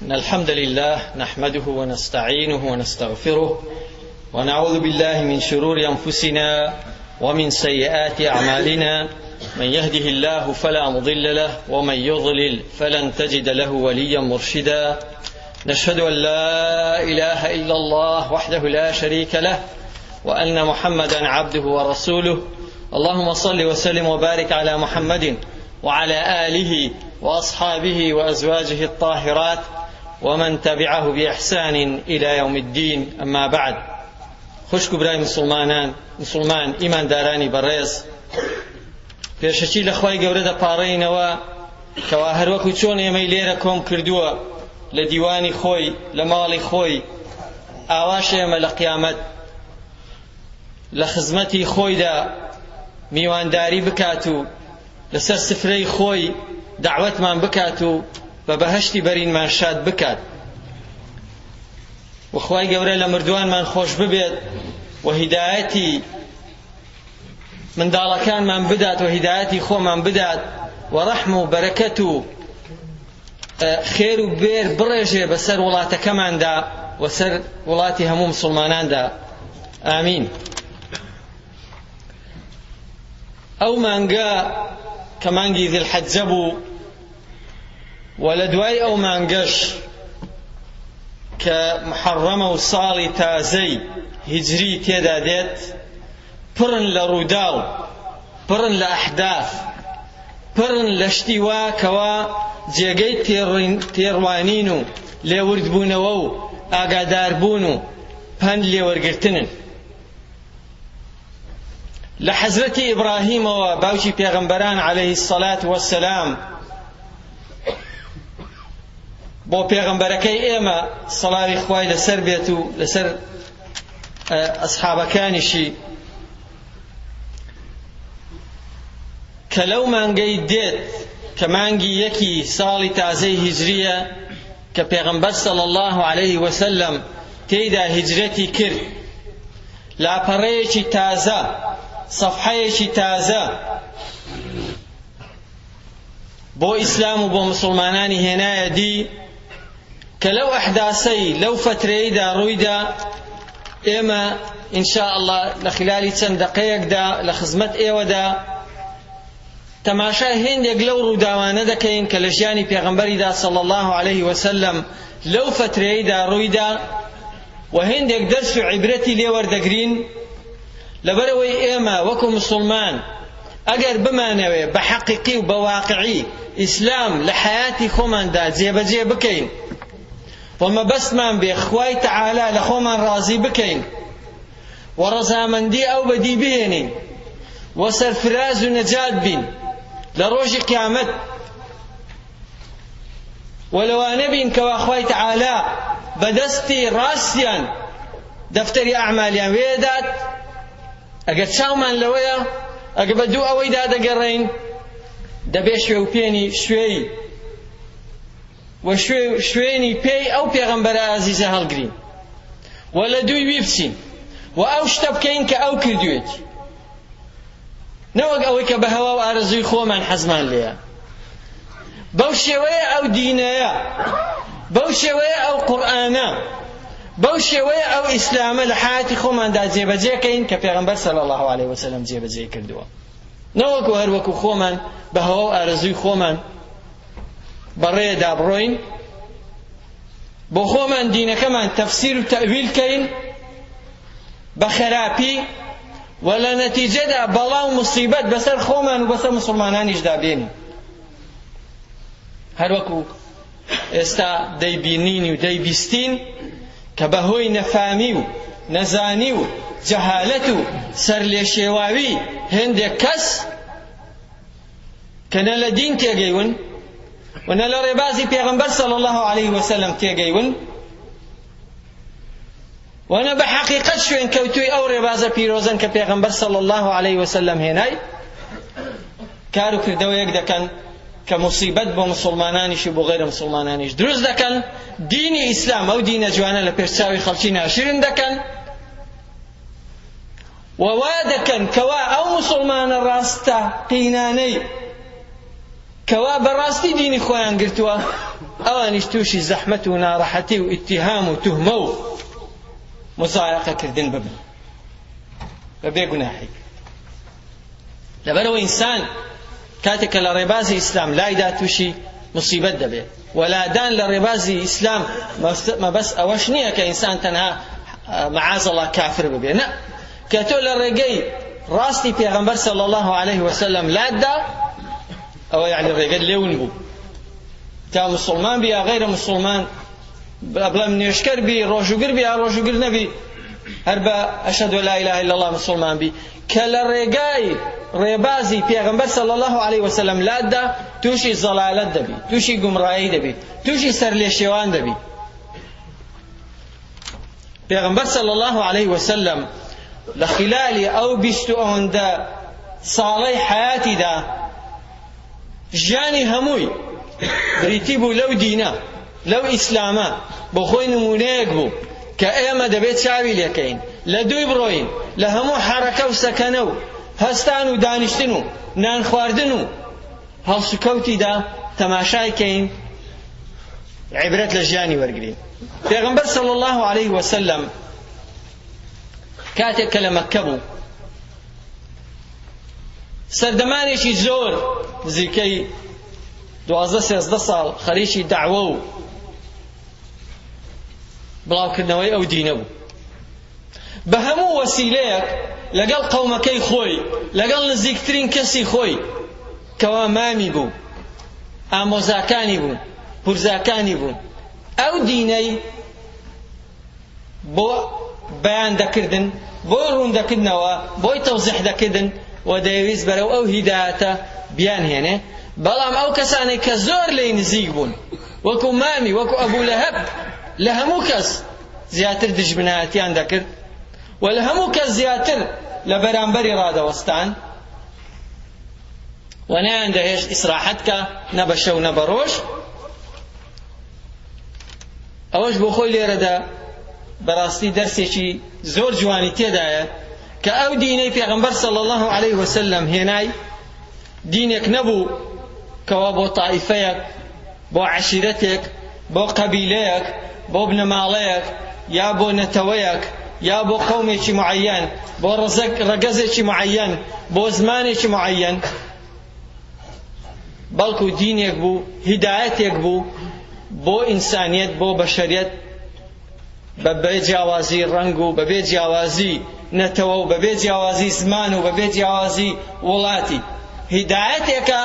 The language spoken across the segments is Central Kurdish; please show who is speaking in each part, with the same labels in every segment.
Speaker 1: إن الحمد لله نحمده ونستعينه ونستغفره ونعوذ بالله من شرور أنفسنا ومن سيئات أعمالنا من يهده الله فلا مضل له ومن يضلل فلن تجد له وليا مرشدا نشهد أن لا إله إلا الله وحده لا شريك له وأن محمدا عبده ورسوله اللهم صل وسلم وبارك على محمد وعلى آله وأصحابه وأزواجه الطاهرات ومن تبعه بإحسان إلى يوم الدين أما بعد خوشك براي مسلمان إيمان داراني بريز پێشەچی لە خوای گەورە دەپاڕێینەوە کەوا هەروەکو چۆن ئێمەی لێرە کۆم کردووە لە دیوانی خۆی لە ماڵی خۆی ئاواش ئێمە لە قیامەت لە خزمەتی خۆیدا میوانداری بکات و لەسەر سفرەی خۆی دعوەتمان بکات و بە بەهەشتی بەرینمان شاد بکات و خوای گەورە لە مردووانمان خۆش ببێت و هیدایەتی منداڵەکانمان بدات و هیدایەتی خۆمان بدات و ڕەحم و بەرەکەت و خێر و بێر بڕێژێ بەسەر وڵاتەکەماندا و سەر وڵاتی هەموو مسلماناندا ئامین. ئەو مانگە کە مانگی ذیلحەجە بوو و لە دوای ئەو مانگەش کە محەڕەمە و ساڵی تازەی هیجری تێدا دێت پڕن لە ڕووداو پڕن لە ئەحداث پڕن لە شتی وا کەوا جێگەی تێڕوانین و لێوردبوونەوە و ئاگاداربوون و پند لێوەرگرتنن. لە حەزرەتی ئیبراهیمەوە باوکی پێغەمبەران عەلەیهی السەڵات وەسسەلام بۆ پێغەمبەرەکەی ئێمە سەڵاوی خوای لەسەر بێت و لەسەر ئەسحابەکانیشی کە لەو مانگەی دێت کە مانگی یەکی ساڵی تازەی هیجریە کە پێغەمبەر صلی الله علیه وسلم تێیدا هیجرەتی کرد لاپەڕەیەکی تازە سەفحەیەکی تازە بۆ ئیسلام و بۆ مسلمانانی هێنایە دی کە لەو ئەحداسەی لەو فترەیەدا ڕوویدا ئێمە ئینشاء الله لە خلالی چەند دەقەیەکدا لە خزمەت ئێوەدا تەماشای هێندێک لەو ڕووداوانە دەکەین کە لە ژیانی پێغەمبەریدا صلی الله علیه وسلم لەو فترەیەدا ڕوویدا و هێندێک دەرس و عیبرەتی لێ وەردەگرین لەبەرەوەی ئێمە وەکو مسلمان ئەگەر بمانەوێ بە حەقیقی و بە واقعی ئیسلام لە حەیاتی خۆماندا جێبەجێ بکەین و مەبەستمان بێ خوای تەعالا لە خۆمان ڕازی بکەین و ڕەزامەندی ئەو بەدی بهێنین و سەرفراز و نەجات بین لە ڕۆژی قیامەت و لەوانە بین کەوا خوای تەعالا بەدەستی ڕاستیان دەفتەری ئەعمالیان وێدات. ئەگەر چاومان لەوەیە ئەگە بە دوو ئەوەیدا دەگەڕێین دەبێ شوێ و پێنی شوێی و شوێنی پێی ئەو پێغەمبەرە ئازیزە هەڵگرین و لە دووی وی بچین و ئەو شتە بکەین کە ئەو کردوێتی نەوەک ئەوەی کە بە هەوا و ئارەزووی خۆمان حەزمان لێیە. بەو شێوەیە ئەو دینەیە بەو شێوەیە ئەو قورئانە بەو شێوەیە ئەو ئیسلامە لە حیاتی خۆماندا جێبەجێکەین کە پێغەمبەر صلی الله علیه وسلم جێبەجێ کردووە نەوەکو هەروەکو خۆمان بە هەوا و ئارەزووی خۆمان بەڕێدا بڕۆین بۆ خۆمان دینەکەمان تەفسیر و تەویل کەین بە خەراپی و لە نەتیجەدا بەڵا و موسیبەت بەسەر خۆمان و بەسەر مسلمانانیشدا بێنین. هەروەکو ئێستا دەیبینین و دەیبیستین کە بەهۆی نەفامی و نەزانی و جەهالەت و سەرلێشێواوی هێندێک کەس کە نە لە دین تێگەیون و نە لە ڕێبازی پێغەمبەر صلی الله علیه وسلم تێگەیون و نە بە حەقیقەت شوێن کەوتووی ئەو ڕێبازە پیرۆزن کە پێغەمبەر صلی الله علیه وسلم هێنای کار و کردەوەیەک دەکەن کە موسیبەت بۆ مسلمانانیش و بۆ غەیرە مسلمانانیش دروست دەکەن. دینی ئیسلام ئەو دینە جوانە لە پێشچاوی خەڵکی ناشرین دەکەن و وا دەکەن کەوا ئەو مسلمانە ڕاستە قینانەی کەوا بەڕاستی دینی خۆیان گرتووە ئەوانیش تووشی زەحمەت و ناڕەحەتی و ئیتیهام و توهمە و مزایقەکردن ببن بە بێگوناحی. لەبەرەوە ئینسان کاتێککە لە ڕێبازی ئیسلام لایدا تووشی مصیبەت دەبێت. وەلادان لە ڕێبازی ئیسلام مەبەست ئەوەش نییە کە ئینسان تەنها مەعاذەڵڵا کافر ببێ، نە، کە تۆ لە ڕێگەی ڕاستی پێغەمبەر صلی الله عليه وسلم لاددا، ئەوە یعنی ڕێگەت لێون بوو. تا مسلمان بی یا غیرە مسلمان، بڵێم نوێشکەر بی، ڕۆژوگر بی یا ڕۆژوگر نەبی، هەر بە ئەشهەدو لا ئیلاهە ئیلا الله مسلمان بی، کە لە ڕێگای ڕێبازی پێغەمبەر صلی الله عليه وسلم لاددا، تووشی زەلالەت دەبی، تووشی گومڕایی دەبی، تووشی سەرلێشێوان دەبی. پێغەمبەر صلی الله عليه وسلم لە خلالی ئەو 20 ساڵەی حیاتیدا ژیانی هەمووی بریتی بوو لەو دینە، لەو ئیسلامە، بۆ خۆی نمونەیەک بوو کە ئێمە دەبێت چاوی لێکەین، لە دووی بڕۆین، لە هەموو حەرەکە و سەکەنە و هەستان و دانیشتن و نان خواردن و هەڵسوکەوتیدا تەماشایکەین، عیبرەت لە ژیانی وەرگرین. پێغەمبەر صلی الله عليه وسلم کاتێک کە لە مەککە بوو، سەردەمانێکی زۆر نزیکەی 12-13 ساڵ خەریکی دەعوە و بڵاوکردنەوەی ئەو دینە بوو. بە هەموو وەسیلەیەک لەگەڵ قەومەکەی خۆی، لەگەڵ نزیکترین کەسی خۆی کەوا مامی بوو، ئامۆزاکانی بوون، پورزاکانی بوون، ئەو دینەی بۆ بەیان دەکردن، بۆی ڕوندەکردنەوە، بۆی تەوزیح دەکردن و دەیویست بەرەو ئەو هیدایەتە بیان هێنێ. بەڵام ئەو کەسانەی کە زۆر لێی نزیک بوون، وەکو مامی، وەکو ئەبوو لەهەب، لە هەموو کەس زیاتر دژمنایەتیان دەکرد و لە هەموو کەس زیاتر لە بەرامبەری ڕادەوەستان و نەیان دەهێشت ئیسراحەتکە، نە بە شەو نە بە ڕۆژ. ئەوەش بۆ خۆی لێرەدا بەڕاستی دەرسێکی زۆر جوانی تێدایە کە ئەو دینەی پێغەمبەر صلی الله عليه وسلم هێنای دینێک نەبوو کەوا بۆ تائیفەیەک، بۆ عەشیرەتێک، بۆ قەبیلەیەک، بۆ بنەماڵەیەک، یا بۆ نەتەوەیەک، یا بۆ قەومێکی معەیەن، بۆ ڕەگەزێکی معەیەن، بۆ زمانێکی معەیەن، بەڵکو دینێک بوو، هیدایەتێک بوو بۆ ئینسانیەت، بۆ بەشەریەت، بە بێ جیاوازی ڕەنگ و بە بێ جیاوازی نەتەوە و بە بێ جیاوازی زمان و بە بێ جیاوازی وڵاتی. هیدایەتێکە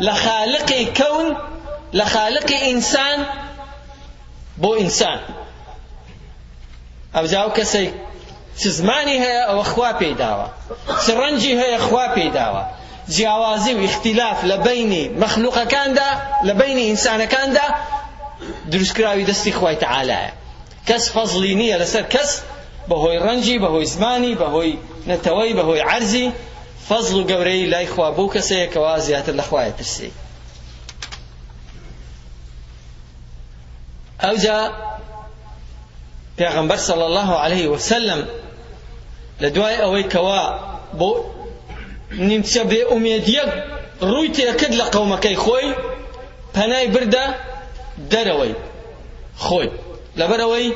Speaker 1: لە خالقی کەون، لە خالقی ئینسان بۆ ئینسان. ئەوجا ئەو کەسەی چ زمانی هەیە ئەوە خوا پێی داوە، چ ڕەنجی هەیە خوا پێی داوە. جیاوازی و اختلاف لە بینی مەخلوقەکاندا، لە بینی ئینسانەکاندا دروستکراوی دەستی خوای تەعالایە. کەس فەزڵی نییە لەسەر کەس بەهۆی ڕەنجی، بەهۆی زمانی، بەهۆی نەتەوەی، بەهۆی عەرزی. فەزڵ و گەورەی لای خوا بۆ کەسەیەکەوە زیاتر لە خوایە ترسی. ئەوجا پێغەمبەر صلی الله عليه وسلم لە دوای ئەوەی کەوا بۆ نیمچە بێ ئومێدیەک ڕووی تێکرد لە قەومەکەی خۆی، پەنای بردە دەرەوەی خۆی، لەبەرەوەی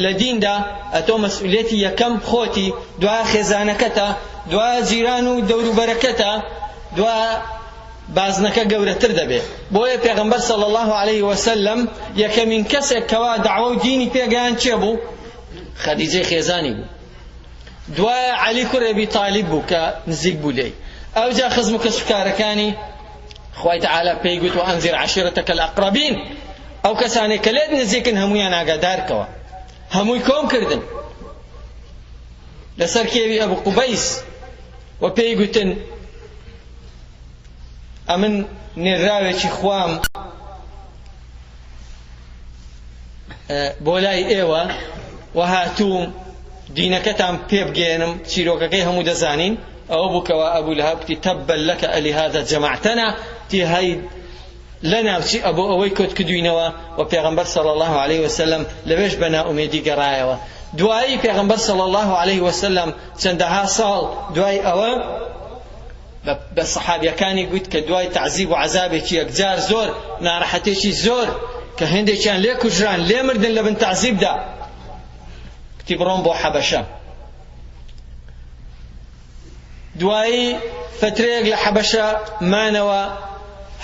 Speaker 1: لە دیندا ئەتۆ مەسئولیەتی یەکەم خۆتی، دوای خێزانەکەتە، دوای جیران و دەوروبەرەکەتە، دوای بازنەکە گەورەتر دەبێت. بۆیە پێغەمبەر صلی الله عليه وسلم یەکەمین کەسێک کەوا دەعوە و دینی پێگەیان چێ بوو؟ خەدیجەی خێزانی بوو. دوای عەلی کوڕی ئەبی تاڵیب بوو کە نزیک بوو لێی. ئەوجا خزم و کەسوکارەکانی خوای تەعالا پێی گوت وەئەنذیر عەشیرەتەکە الئەقرەبین، ئەو کەسانێک کە لێت نزیکن هەموویان ئاگادارکەوە، هەمووی کۆم کردن لەسەر کێوی ئەبوو قوبەیس و پێی گوتن ئەمن نێراوێکی خوام بۆ لای ئێوە و هاتووم دینەکەتان پێ بگێنم، چیرۆکەکەی هەموو دەزانین. ئەوە بوو کەوا ئەبوو لەهەب گوتی تەبەن لەکە ئەلیهاذا جەمەعتەنا، تی هەی لەناوچی ئەبوو ئەوەی کۆت کردوینەوە. و پێغەمبەر صلی الله عليه وسلم لەوێش بە نائومێدی گەڕایەوە. دوایی پێغەمبەر صلی الله عليه وسلم چەندەها ساڵ دوای ئەوە بە سەحابیەکانی گوت کە دوای تەعزیب و عەزابێکی یەکجار، زۆر ناڕەحەتێکی زۆر کە هێندێکیان لێ کوژران لێ مردن لە بن تەعزیبدا کتی بڕۆن بۆ حەبەشە دوایی فترەیەک لە حەبەشە مانەوە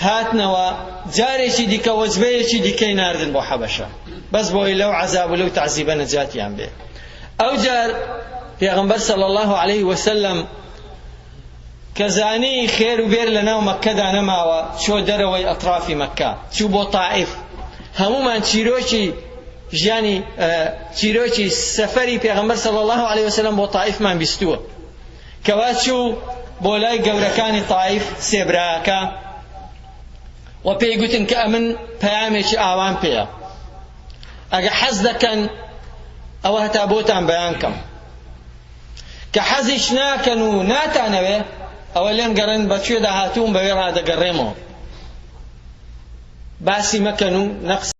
Speaker 1: هاتنەوە جارێکی دیکە وەجبەیەکی دیکەی ناردن بۆ حەبەشە بەس بۆی لەو عەزاب و لەو تەعزیبە نەجاتیان بێ ئەو جار پێغەمبەر صلی الله عليه وسلم کە زانی خێر و بێر لەناو مەککەدا نەماوە چۆ دەرەوەی ئەطرافی مەککە چوو بۆ تائیف هەمومان چیرۆکی ژیانی چیرۆکی سەفەری پێغەمبەر صلی الله عليه وسلم بۆ تائیفمان بیستووە کەوا چوو بۆ لای گەورەکانی تائیف سێبراکە و پێی گوتن کە ئەمن پەیامێکی ئاوان پێیە ئەگە حەز دەکەن ئەوە هەتا بۆتان بەیان کەم کە حەزیش ناکەن و ناتانەوێ ئەوە لێم گەڕن بەکوێ داهاتوون بەوێ ڕادەگەڕێمەوە باسی مەکەن و نەقس